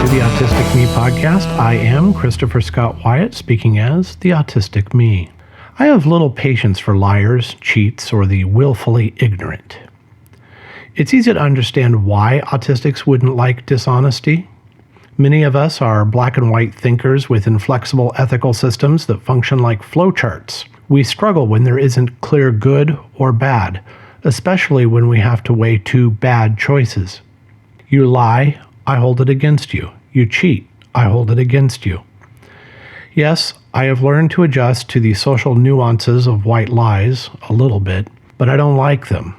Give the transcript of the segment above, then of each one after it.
the Autistic Me Podcast. I am Christopher Scott Wyatt, speaking as the Autistic Me. I have little patience for liars, cheats, or the willfully ignorant. It's easy to understand why autistics wouldn't like dishonesty. Many of us are black and white thinkers with inflexible ethical systems that function like flowcharts. We struggle when there isn't clear good or bad, especially when we have to weigh two bad choices. You lie, I hold it against you. You cheat, I hold it against you. Yes, I have learned to adjust to the social nuances of white lies a little bit, but I don't like them.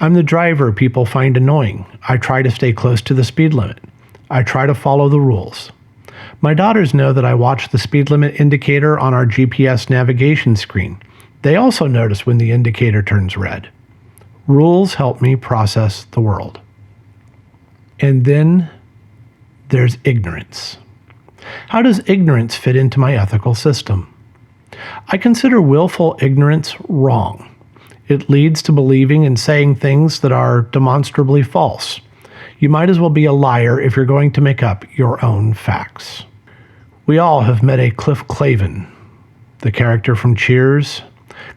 I'm the driver people find annoying. I try to stay close to the speed limit. I try to follow the rules. My daughters know that I watch the speed limit indicator on our GPS navigation screen. They also notice when the indicator turns red. Rules help me process the world. And then there's ignorance. How does ignorance fit into my ethical system? I consider willful ignorance wrong. It leads to believing and saying things that are demonstrably false. You might as well be a liar if you're going to make up your own facts. We all have met a Cliff Clavin, the character from Cheers.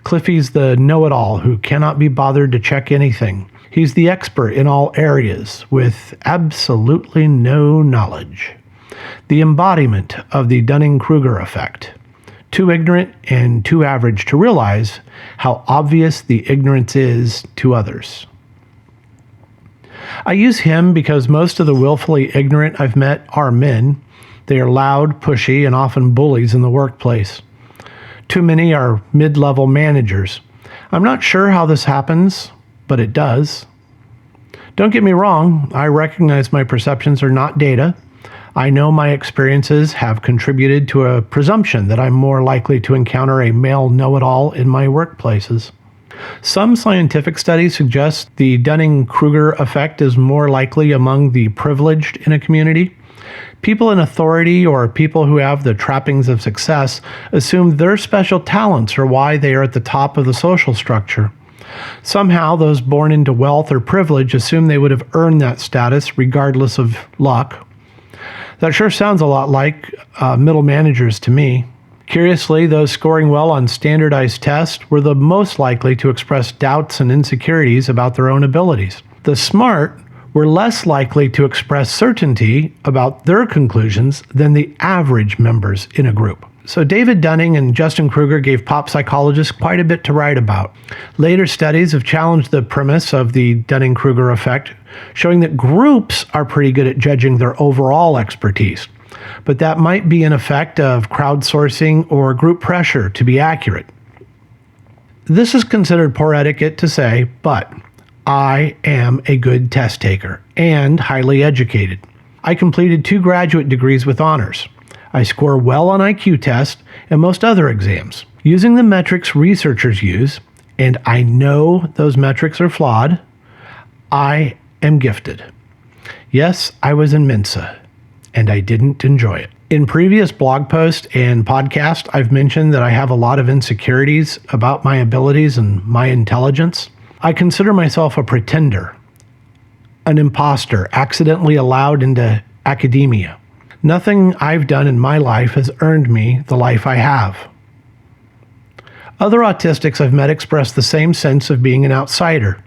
Cliffy's the know-it-all who cannot be bothered to check anything. He's the expert in all areas with absolutely no knowledge. The embodiment of the Dunning-Kruger effect. Too ignorant and too average to realize how obvious the ignorance is to others. I use him because most of the willfully ignorant I've met are men. They are loud, pushy, and often bullies in the workplace. Too many are mid-level managers. I'm not sure how this happens, but it does. Don't get me wrong, I recognize my perceptions are not data. I know my experiences have contributed to a presumption that I'm more likely to encounter a male know-it-all in my workplaces. Some scientific studies suggest the Dunning-Kruger effect is more likely among the privileged in a community. People in authority or people who have the trappings of success assume their special talents are why they are at the top of the social structure. Somehow, those born into wealth or privilege assume they would have earned that status regardless of luck. That sure sounds a lot like middle managers to me. Curiously, those scoring well on standardized tests were the most likely to express doubts and insecurities about their own abilities. The smart were less likely to express certainty about their conclusions than the average members in a group. So David Dunning and Justin Kruger gave pop psychologists quite a bit to write about. Later studies have challenged the premise of the Dunning-Kruger effect, showing that groups are pretty good at judging their overall expertise. But that might be an effect of crowdsourcing or group pressure to be accurate. This is considered poor etiquette to say, but I am a good test taker and highly educated. I completed 2 graduate degrees with honors. I score well on IQ tests and most other exams. Using the metrics researchers use, and I know those metrics are flawed, I am gifted. Yes, I was in Mensa, and I didn't enjoy it. In previous blog posts and podcasts, I've mentioned that I have a lot of insecurities about my abilities and my intelligence. I consider myself a pretender, an imposter, accidentally allowed into academia. Nothing I've done in my life has earned me the life I have. Other autistics I've met express the same sense of being an outsider.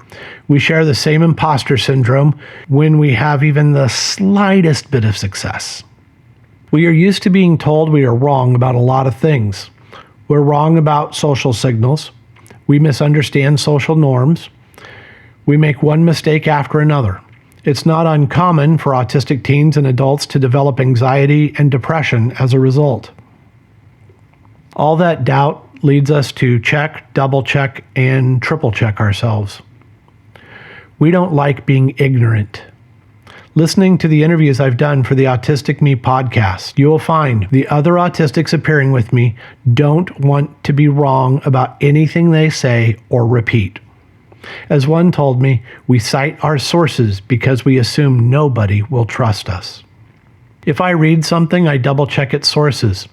We share the same imposter syndrome when we have even the slightest bit of success. We are used to being told we are wrong about a lot of things. We're wrong about social signals. We misunderstand social norms. We make one mistake after another. It's not uncommon for autistic teens and adults to develop anxiety and depression as a result. All that doubt leads us to check, double check, and triple check ourselves. We don't like being ignorant. Listening to the interviews I've done for the Autistic Me podcast, you will find the other autistics appearing with me don't want to be wrong about anything they say or repeat. As one told me, we cite our sources because we assume nobody will trust us. If I read something, I double check its sources.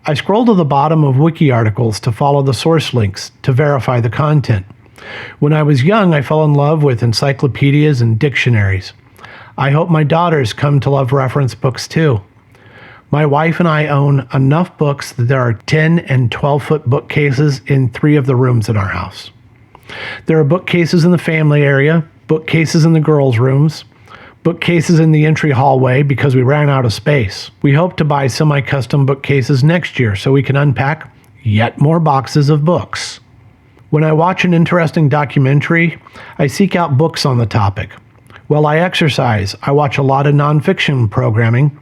I scroll to the bottom of wiki articles to follow the source links to verify the content. When I was young, I fell in love with encyclopedias and dictionaries. I hope my daughters come to love reference books too. My wife and I own enough books that there are 10 and 12-foot bookcases in 3 of the rooms in our house. There are bookcases in the family area, bookcases in the girls' rooms, bookcases in the entry hallway because we ran out of space. We hope to buy semi-custom bookcases next year so we can unpack yet more boxes of books. When I watch an interesting documentary, I seek out books on the topic. While I exercise, I watch a lot of nonfiction programming,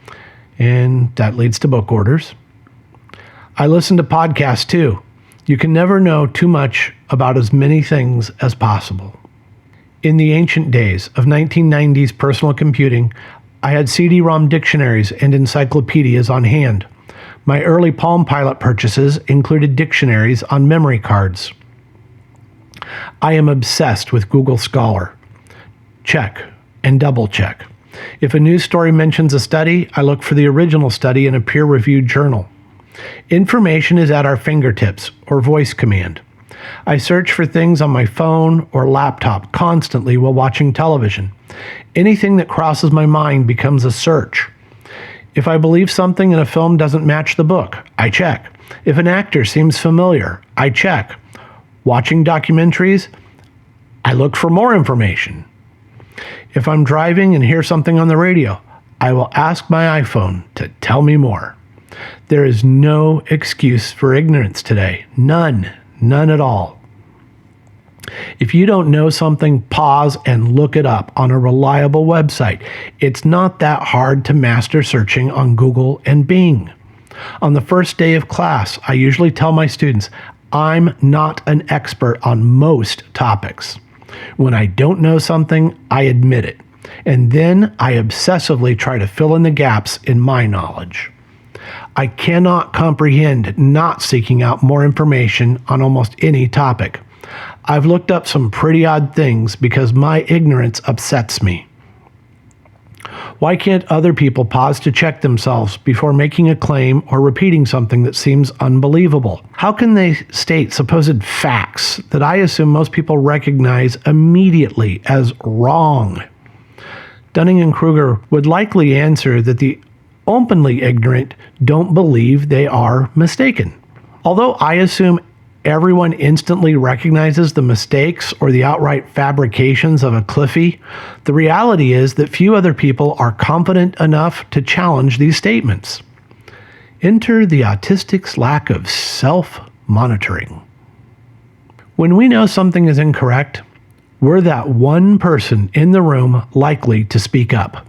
and that leads to book orders. I listen to podcasts too. You can never know too much about as many things as possible. In the ancient days of 1990s personal computing, I had CD-ROM dictionaries and encyclopedias on hand. My early Palm Pilot purchases included dictionaries on memory cards. I am obsessed with Google Scholar. Check and double check. If a news story mentions a study, I look for the original study in a peer-reviewed journal. Information is at our fingertips or voice command. I search for things on my phone or laptop constantly while watching television. Anything that crosses my mind becomes a search. If I believe something in a film doesn't match the book, I check. If an actor seems familiar, I check. Watching documentaries, I look for more information. If I'm driving and hear something on the radio, I will ask my iPhone to tell me more. There is no excuse for ignorance today. None at all. If you don't know something, pause and look it up on a reliable website. It's not that hard to master searching on Google and Bing. On the first day of class, I usually tell my students, I'm not an expert on most topics. When I don't know something, I admit it. And then I obsessively try to fill in the gaps in my knowledge. I cannot comprehend not seeking out more information on almost any topic. I've looked up some pretty odd things because my ignorance upsets me. Why can't other people pause to check themselves before making a claim or repeating something that seems unbelievable? How can they state supposed facts that I assume most people recognize immediately as wrong? Dunning-Kruger would likely answer that the openly ignorant don't believe they are mistaken. Although I assume everyone instantly recognizes the mistakes or the outright fabrications of a Cliffy, the reality is that few other people are confident enough to challenge these statements. Enter the Autistics' lack of self-monitoring. When we know something is incorrect, we're that one person in the room likely to speak up.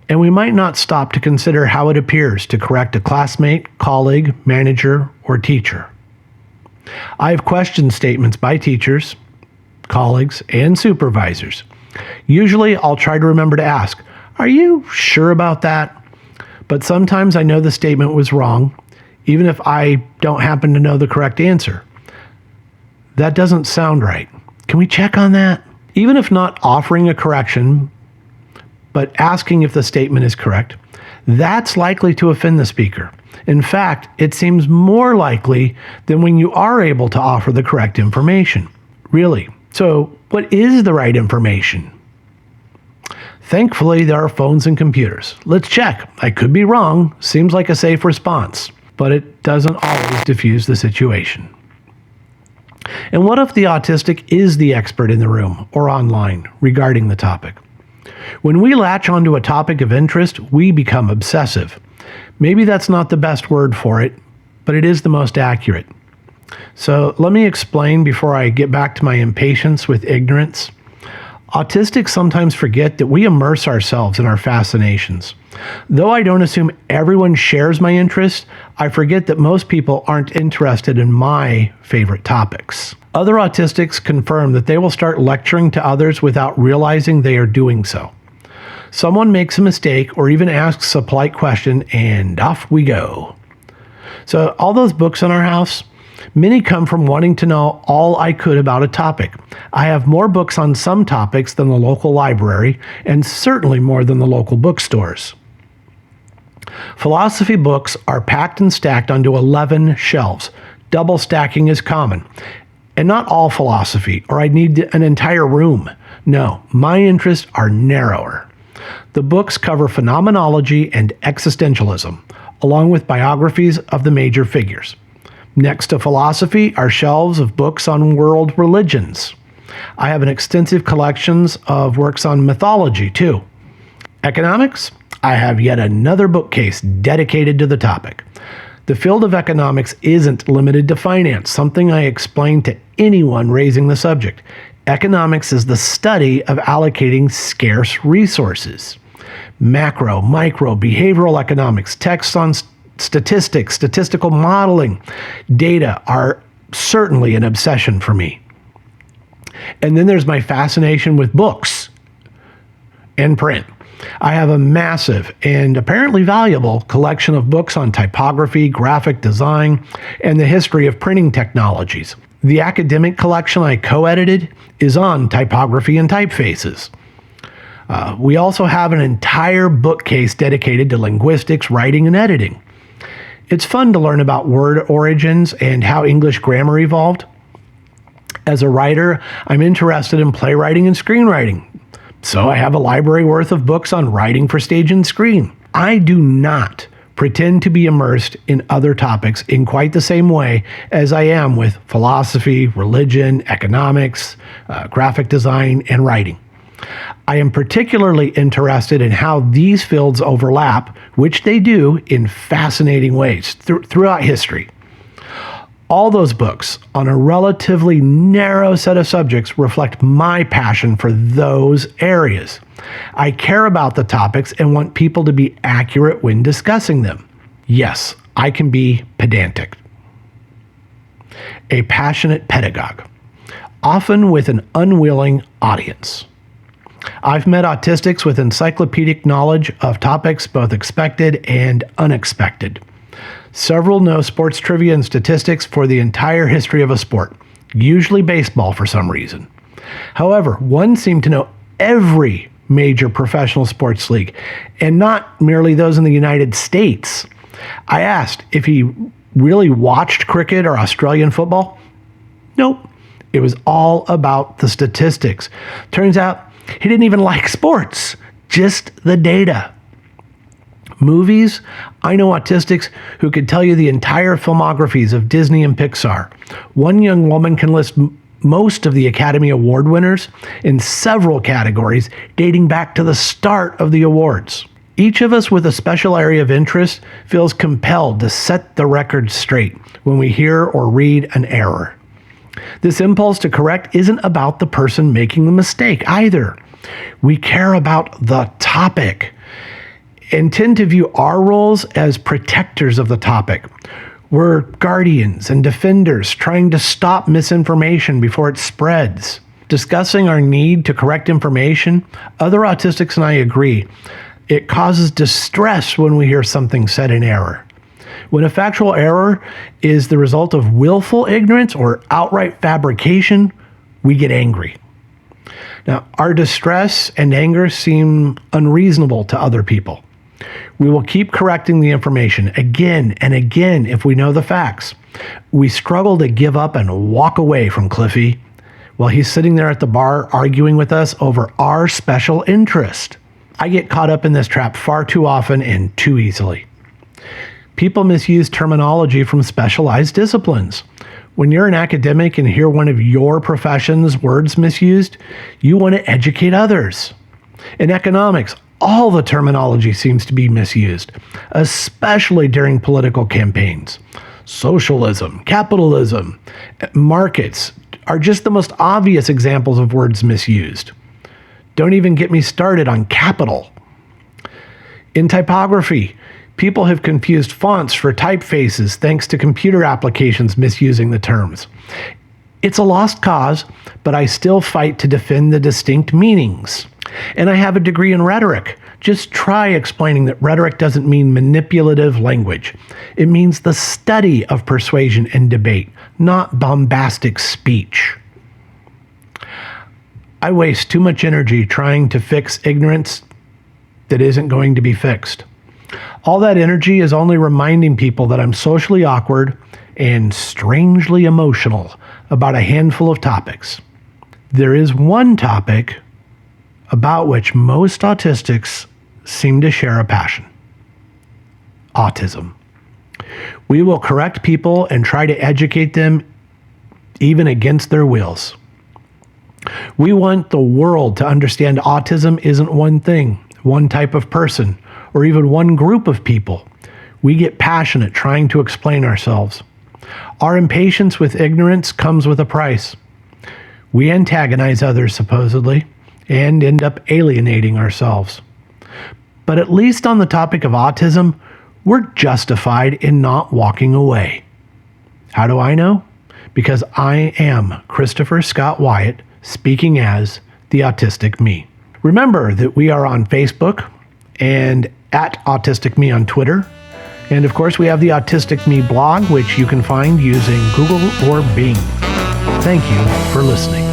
And we might not stop to consider how it appears to correct a classmate, colleague, manager, or teacher. I have questioned statements by teachers, colleagues, and supervisors. Usually I'll try to remember to ask, are you sure about that? But sometimes I know the statement was wrong, even if I don't happen to know the correct answer. That doesn't sound right. Can we check on that? Even if not offering a correction, but asking if the statement is correct, that's likely to offend the speaker. In fact, it seems more likely than when you are able to offer the correct information. Really. So, what is the right information? Thankfully, there are phones and computers. Let's check. I could be wrong. Seems like a safe response, but it doesn't always diffuse the situation. And what if the autistic is the expert in the room or online regarding the topic? When we latch onto a topic of interest, we become obsessive. Maybe that's not the best word for it, but it is the most accurate. So let me explain before I get back to my impatience with ignorance. Autistics sometimes forget that we immerse ourselves in our fascinations. Though I don't assume everyone shares my interest, I forget that most people aren't interested in my favorite topics. Other autistics confirm that they will start lecturing to others without realizing they are doing so. Someone makes a mistake or even asks a polite question, and off we go. So all those books in our house, many come from wanting to know all I could about a topic. I have more books on some topics than the local library, and certainly more than the local bookstores. Philosophy books are packed and stacked onto 11 shelves. Double stacking is common. And not all philosophy, or I'd need an entire room. No, my interests are narrower. The books cover phenomenology and existentialism, along with biographies of the major figures. Next to philosophy are shelves of books on world religions. I have an extensive collections of works on mythology, too. Economics? I have yet another bookcase dedicated to the topic. The field of economics isn't limited to finance, something I explain to anyone raising the subject. Economics is the study of allocating scarce resources. Macro, micro, behavioral economics, texts on statistics, statistical modeling, data are certainly an obsession for me. And then there's my fascination with books and print. I have a massive and apparently valuable collection of books on typography, graphic design, and the history of printing technologies. The academic collection I co-edited is on typography and typefaces. We also have an entire bookcase dedicated to linguistics, writing, and editing. It's fun to learn about word origins and how English grammar evolved. As a writer, I'm interested in playwriting and screenwriting. So I have a library worth of books on writing for stage and screen. I do not pretend to be immersed in other topics in quite the same way as I am with philosophy, religion, economics, graphic design, and writing. I am particularly interested in how these fields overlap, which they do in fascinating ways throughout history. All those books on a relatively narrow set of subjects reflect my passion for those areas. I care about the topics and want people to be accurate when discussing them. Yes, I can be pedantic. A passionate pedagogue, often with an unwilling audience. I've met autistics with encyclopedic knowledge of topics both expected and unexpected. Several know sports trivia and statistics for the entire history of a sport, usually baseball for some reason. However, one seemed to know every major professional sports league, and not merely those in the United States. I asked if he really watched cricket or Australian football. Nope. It was all about the statistics. Turns out he didn't even like sports, just the data. Movies, I know autistics who could tell you the entire filmographies of Disney and Pixar. One young woman can list most of the Academy Award winners in several categories dating back to the start of the awards. Each of us with a special area of interest feels compelled to set the record straight when we hear or read an error. This impulse to correct isn't about the person making the mistake either. We care about the topic and tend to view our roles as protectors of the topic. We're guardians and defenders trying to stop misinformation before it spreads. Discussing our need to correct information, other autistics and I agree. It causes distress when we hear something said in error. When a factual error is the result of willful ignorance or outright fabrication, we get angry. Now, our distress and anger seem unreasonable to other people. We will keep correcting the information again and again if we know the facts. We struggle to give up and walk away from Cliffy while he's sitting there at the bar arguing with us over our special interest. I get caught up in this trap far too often and too easily. People misuse terminology from specialized disciplines. When you're an academic and hear one of your profession's words misused, you want to educate others. In economics, all the terminology seems to be misused, especially during political campaigns. Socialism, capitalism, markets are just the most obvious examples of words misused. Don't even get me started on capital. In typography, people have confused fonts for typefaces thanks to computer applications misusing the terms. It's a lost cause, but I still fight to defend the distinct meanings. And I have a degree in rhetoric. Just try explaining that rhetoric doesn't mean manipulative language. It means the study of persuasion and debate, not bombastic speech. I waste too much energy trying to fix ignorance that isn't going to be fixed. All that energy is only reminding people that I'm socially awkward and strangely emotional about a handful of topics. There is one topic about which most autistics seem to share a passion: autism. We will correct people and try to educate them even against their wills. We want the world to understand autism isn't one thing, one type of person, or even one group of people. We get passionate trying to explain ourselves. Our impatience with ignorance comes with a price. We antagonize others, supposedly, and end up alienating ourselves. But at least on the topic of autism, we're justified in not walking away. How do I know? Because I am Christopher Scott Wyatt, speaking as the Autistic Me. Remember that we are on Facebook and at Autistic Me on Twitter. And of course, we have the Autistic Me blog, which you can find using Google or Bing. Thank you for listening.